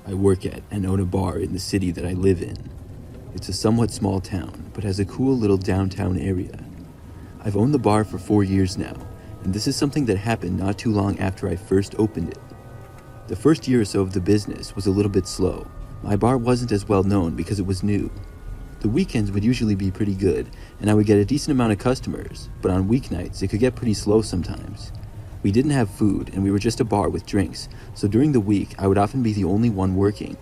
I work at and own a bar in the city that I live in. It's a somewhat small town, but has a cool little downtown area. I've owned the bar for 4 years now, and this is something that happened not too long after I first opened it. The first year or so of the business was a little bit slow. My bar wasn't as well known because it was new. The weekends would usually be pretty good, and I would get a decent amount of customers, but on weeknights it could get pretty slow sometimes. We didn't have food, and we were just a bar with drinks, so during the week I would often be the only one working.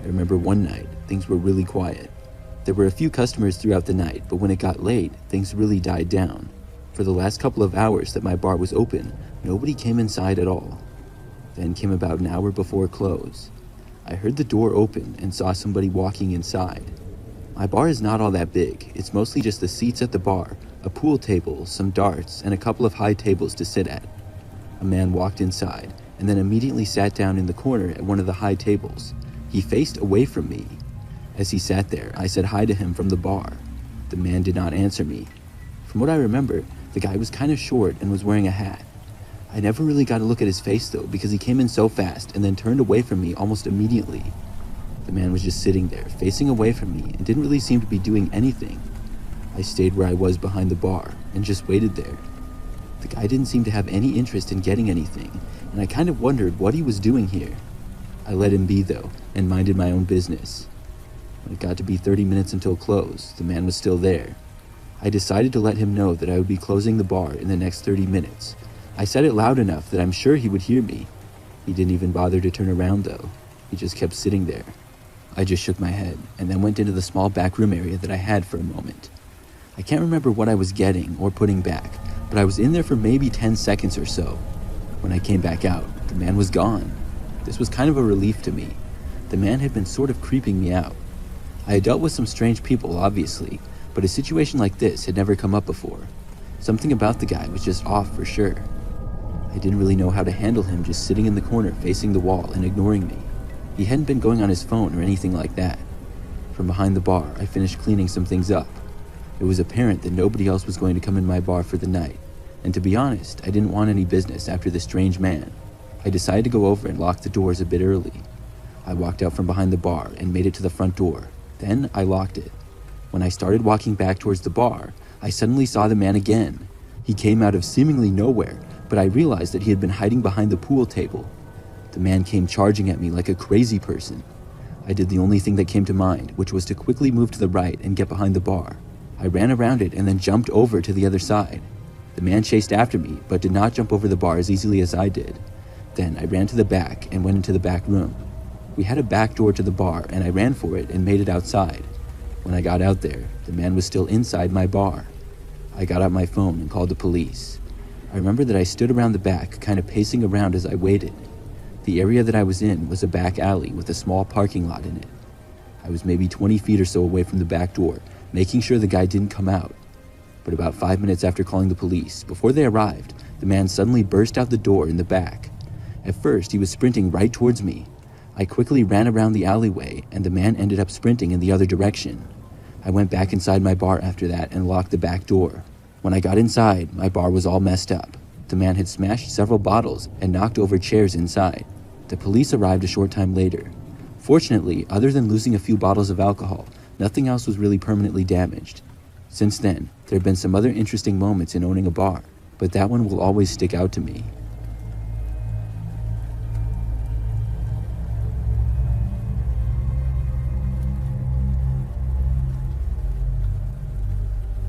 I remember one night, things were really quiet. There were a few customers throughout the night, but when it got late, things really died down. For the last couple of hours that my bar was open, nobody came inside at all. Then came about an hour before close. I heard the door open and saw somebody walking inside. My bar is not all that big. It's mostly just the seats at the bar, a pool table, some darts, and a couple of high tables to sit at. A man walked inside and then immediately sat down in the corner at one of the high tables. He faced away from me. As he sat there, I said hi to him from the bar. The man did not answer me. From what I remember, the guy was kind of short and was wearing a hat. I never really got a look at his face though, because he came in so fast and then turned away from me almost immediately. The man was just sitting there, facing away from me, and didn't really seem to be doing anything. I stayed where I was behind the bar and just waited there. The guy didn't seem to have any interest in getting anything, and I kind of wondered what he was doing here. I let him be though, and minded my own business. When it got to be 30 minutes until close, the man was still there. I decided to let him know that I would be closing the bar in the next 30 minutes. I said it loud enough that I'm sure he would hear me. He didn't even bother to turn around though. He just kept sitting there. I just shook my head and then went into the small back room area that I had for a moment. I can't remember what I was getting or putting back, but I was in there for maybe 10 seconds or so. When I came back out, the man was gone. This was kind of a relief to me. The man had been sort of creeping me out. I had dealt with some strange people, obviously, but a situation like this had never come up before. Something about the guy was just off for sure. I didn't really know how to handle him just sitting in the corner facing the wall and ignoring me. He hadn't been going on his phone or anything like that. From behind the bar, I finished cleaning some things up. It was apparent that nobody else was going to come in my bar for the night, and to be honest, I didn't want any business after this strange man. I decided to go over and lock the doors a bit early. I walked out from behind the bar and made it to the front door. Then I locked it. When I started walking back towards the bar, I suddenly saw the man again. He came out of seemingly nowhere, but I realized that he had been hiding behind the pool table. The man came charging at me like a crazy person. I did the only thing that came to mind, which was to quickly move to the right and get behind the bar. I ran around it and then jumped over to the other side. The man chased after me, but did not jump over the bar as easily as I did. Then I ran to the back and went into the back room. We had a back door to the bar, and I ran for it and made it outside. When I got out there, the man was still inside my bar. I got out my phone and called the police. I remember that I stood around the back, kind of pacing around as I waited. The area that I was in was a back alley with a small parking lot in it. I was maybe 20 feet or so away from the back door, making sure the guy didn't come out. But about 5 minutes after calling the police, before they arrived, the man suddenly burst out the door in the back. At first, he was sprinting right towards me. I quickly ran around the alleyway, and the man ended up sprinting in the other direction. I went back inside my bar after that and locked the back door. When I got inside, my bar was all messed up. The man had smashed several bottles and knocked over chairs inside. The police arrived a short time later. Fortunately, other than losing a few bottles of alcohol, nothing else was really permanently damaged. Since then, there have been some other interesting moments in owning a bar, but that one will always stick out to me.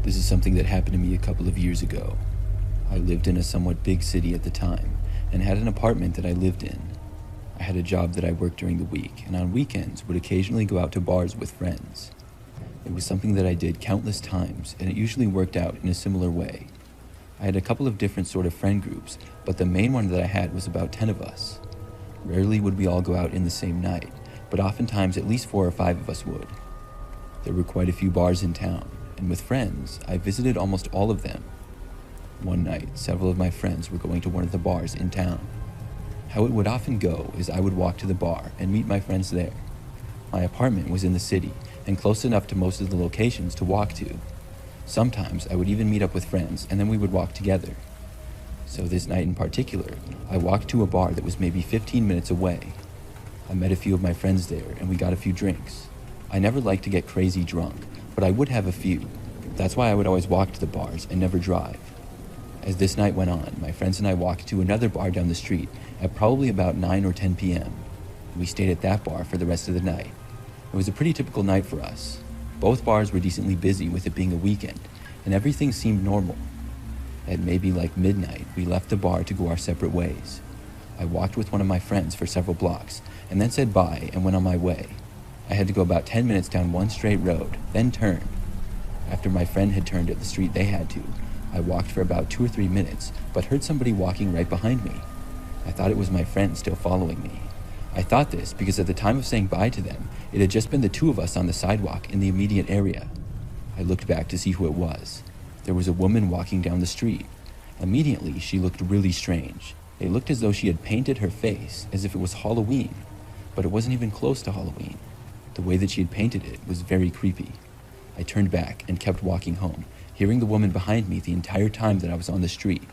This is something that happened to me a couple of years ago. I lived in a somewhat big city at the time and had an apartment that I lived in. I had a job that I worked during the week, and on weekends would occasionally go out to bars with friends. It was something that I did countless times, and it usually worked out in a similar way. I had a couple of different sort of friend groups, but the main one that I had was about 10 of us. Rarely would we all go out in the same night, but oftentimes at least 4 or 5 of us would. There were quite a few bars in town, and with friends, I visited almost all of them. One night, several of my friends were going to one of the bars in town. How it would often go is I would walk to the bar and meet my friends there. My apartment was in the city and close enough to most of the locations to walk to. Sometimes I would even meet up with friends and then we would walk together. So this night in particular, I walked to a bar that was maybe 15 minutes away. I met a few of my friends there and we got a few drinks. I never liked to get crazy drunk, but I would have a few. That's why I would always walk to the bars and never drive. As this night went on, my friends and I walked to another bar down the street at probably about 9 or 10 p.m. We stayed at that bar for the rest of the night. It was a pretty typical night for us. Both bars were decently busy with it being a weekend, and everything seemed normal. At maybe like midnight, we left the bar to go our separate ways. I walked with one of my friends for several blocks, and then said bye and went on my way. I had to go about 10 minutes down one straight road, then turn. After my friend had turned at the street they had to, I walked for about 2 or 3 minutes, but heard somebody walking right behind me. I thought it was my friend still following me. I thought this because at the time of saying bye to them, it had just been the two of us on the sidewalk in the immediate area. I looked back to see who it was. There was a woman walking down the street. Immediately, she looked really strange. It looked as though she had painted her face as if it was Halloween, but it wasn't even close to Halloween. The way that she had painted it was very creepy. I turned back and kept walking home, hearing the woman behind me the entire time that I was on the street.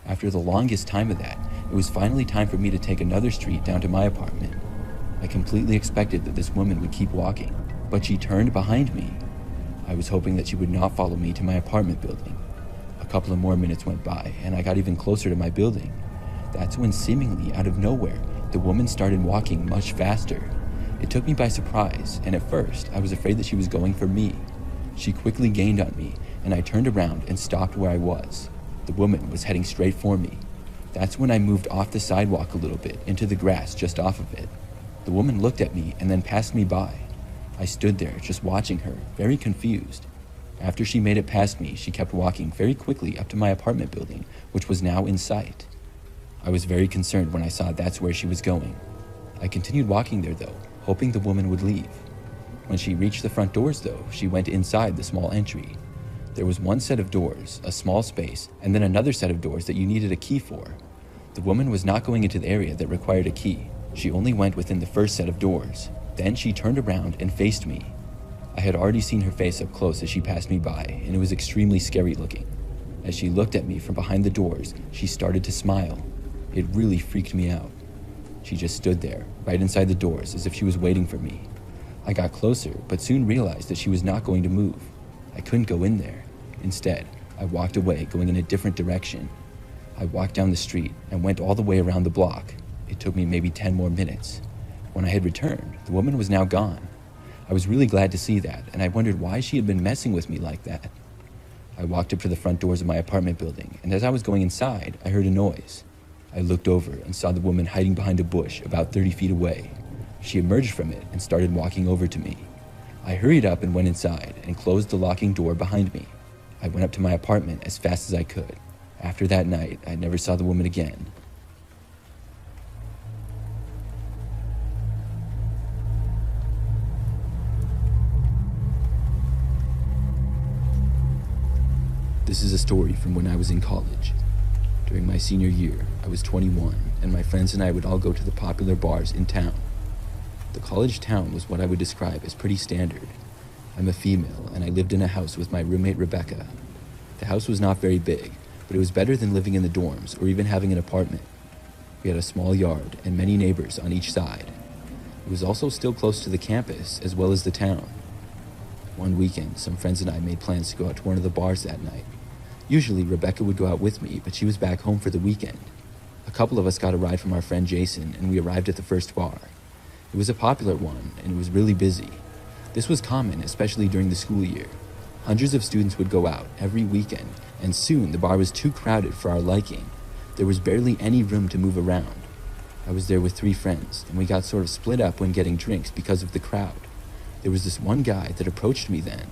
After the longest time of that, it was finally time for me to take another street down to my apartment. I completely expected that this woman would keep walking, but she turned behind me. I was hoping that she would not follow me to my apartment building. A couple of more minutes went by, and I got even closer to my building. That's when, seemingly out of nowhere, the woman started walking much faster. It took me by surprise, and at first, I was afraid that she was going for me. She quickly gained on me, and I turned around and stopped where I was. The woman was heading straight for me. That's when I moved off the sidewalk a little bit, into the grass just off of it. The woman looked at me and then passed me by. I stood there just watching her, very confused. After she made it past me, she kept walking very quickly up to my apartment building, which was now in sight. I was very concerned when I saw that's where she was going. I continued walking there though, hoping the woman would leave. When she reached the front doors though, she went inside the small entry. There was one set of doors, a small space, and then another set of doors that you needed a key for. The woman was not going into the area that required a key. She only went within the first set of doors. Then she turned around and faced me. I had already seen her face up close as she passed me by, and it was extremely scary looking. As she looked at me from behind the doors, she started to smile. It really freaked me out. She just stood there, right inside the doors, as if she was waiting for me. I got closer, but soon realized that she was not going to move. I couldn't go in there. Instead, I walked away, going in a different direction. I walked down the street and went all the way around the block. It took me maybe 10 more minutes. When I had returned, the woman was now gone. I was really glad to see that, and I wondered why she had been messing with me like that. I walked up to the front doors of my apartment building, and as I was going inside, I heard a noise. I looked over and saw the woman hiding behind a bush about 30 feet away. She emerged from it and started walking over to me. I hurried up and went inside and closed the locking door behind me. I went up to my apartment as fast as I could. After that night, I never saw the woman again. This is a story from when I was in college. During my senior year, I was 21, and my friends and I would all go to the popular bars in town. The college town was what I would describe as pretty standard. I'm a female, and I lived in a house with my roommate Rebecca. The house was not very big, but it was better than living in the dorms or even having an apartment. We had a small yard and many neighbors on each side. It was also still close to the campus as well as the town. One weekend, some friends and I made plans to go out to one of the bars that night. Usually, Rebecca would go out with me, but she was back home for the weekend. A couple of us got a ride from our friend Jason, and we arrived at the first bar. It was a popular one, and it was really busy. This was common, especially during the school year. Hundreds of students would go out every weekend, and soon the bar was too crowded for our liking. There was barely any room to move around. I was there with 3 friends, and we got sort of split up when getting drinks because of the crowd. There was this one guy that approached me then.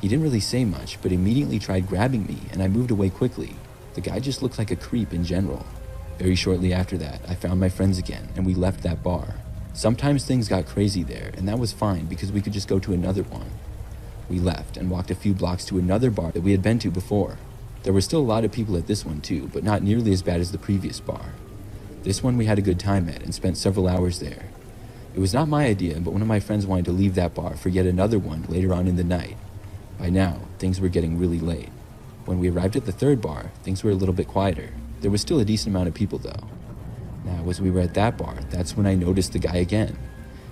He didn't really say much, but immediately tried grabbing me, and I moved away quickly. The guy just looked like a creep in general. Very shortly after that, I found my friends again, and we left that bar. Sometimes things got crazy there, and that was fine because we could just go to another one. We left and walked a few blocks to another bar that we had been to before. There were still a lot of people at this one too, but not nearly as bad as the previous bar. This one we had a good time at and spent several hours there. It was not my idea, but one of my friends wanted to leave that bar for yet another one later on in the night. By now, things were getting really late. When we arrived at the third bar, things were a little bit quieter. There was still a decent amount of people though. Now, as we were at that bar, that's when I noticed the guy again.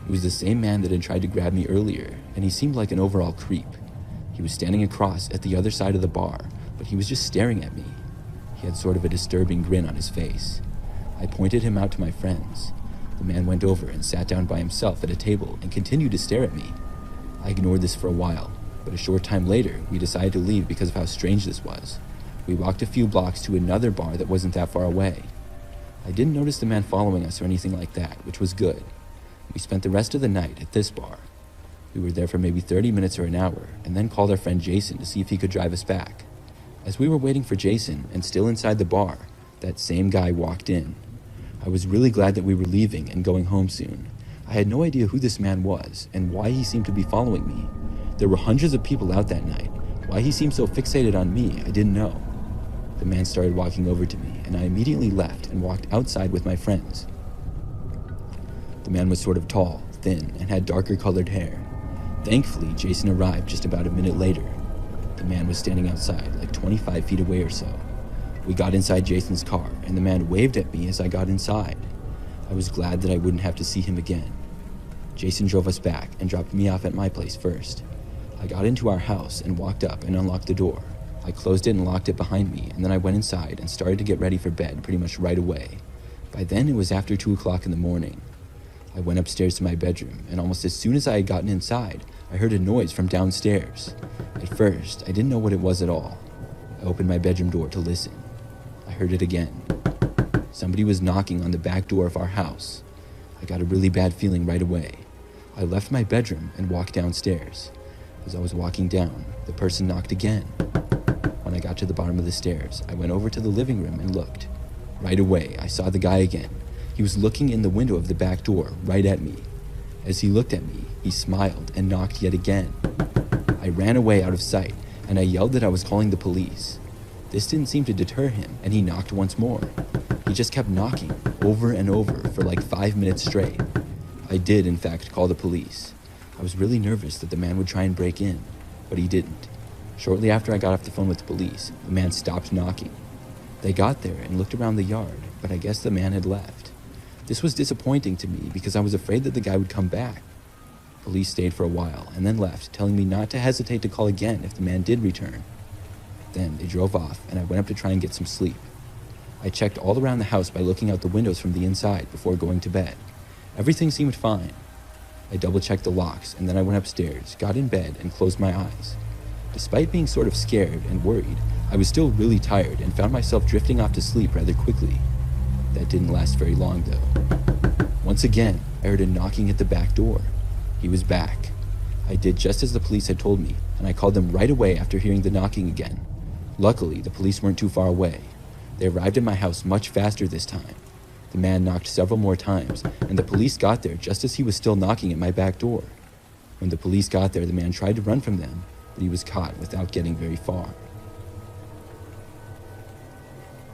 It was the same man that had tried to grab me earlier, and he seemed like an overall creep. He was standing across at the other side of the bar, but he was just staring at me. He had sort of a disturbing grin on his face. I pointed him out to my friends. The man went over and sat down by himself at a table and continued to stare at me. I ignored this for a while, but a short time later, we decided to leave because of how strange this was. We walked a few blocks to another bar that wasn't that far away. I didn't notice the man following us or anything like that, which was good. We spent the rest of the night at this bar. We were there for maybe 30 minutes or an hour, and then called our friend Jason to see if he could drive us back. As we were waiting for Jason, and still inside the bar, that same guy walked in. I was really glad that we were leaving and going home soon. I had no idea who this man was, and why he seemed to be following me. There were hundreds of people out that night. Why he seemed so fixated on me, I didn't know. The man started walking over to me, and I immediately left and walked outside with my friends. The man was sort of tall, thin, and had darker colored hair. Thankfully, Jason arrived just about a minute later. The man was standing outside, like 25 feet away or so. We got inside Jason's car, and the man waved at me as I got inside. I was glad that I wouldn't have to see him again. Jason drove us back and dropped me off at my place first. I got into our house and walked up and unlocked the door. I closed it and locked it behind me, and then I went inside and started to get ready for bed pretty much right away. By then, it was after 2 o'clock in the morning. I went upstairs to my bedroom, and almost as soon as I had gotten inside, I heard a noise from downstairs. At first, I didn't know what it was at all. I opened my bedroom door to listen. I heard it again. Somebody was knocking on the back door of our house. I got a really bad feeling right away. I left my bedroom and walked downstairs. As I was walking down, the person knocked again. When I got to the bottom of the stairs, I went over to the living room and looked. Right away, I saw the guy again. He was looking in the window of the back door, right at me. As he looked at me, he smiled and knocked yet again. I ran away out of sight, and I yelled that I was calling the police. This didn't seem to deter him, and he knocked once more. He just kept knocking, over and over, for like 5 minutes straight. I did, in fact, call the police. I was really nervous that the man would try and break in, but he didn't. Shortly after I got off the phone with the police, the man stopped knocking. They got there and looked around the yard, but I guess the man had left. This was disappointing to me because I was afraid that the guy would come back. Police stayed for a while and then left, telling me not to hesitate to call again if the man did return. Then they drove off, and I went up to try and get some sleep. I checked all around the house by looking out the windows from the inside before going to bed. Everything seemed fine. I double-checked the locks, and then I went upstairs, got in bed, and closed my eyes. Despite being sort of scared and worried, I was still really tired and found myself drifting off to sleep rather quickly. That didn't last very long, though. Once again, I heard a knocking at the back door. He was back. I did just as the police had told me, and I called them right away after hearing the knocking again. Luckily, the police weren't too far away. They arrived at my house much faster this time. The man knocked several more times, and the police got there just as he was still knocking at my back door. When the police got there, the man tried to run from them, but he was caught without getting very far.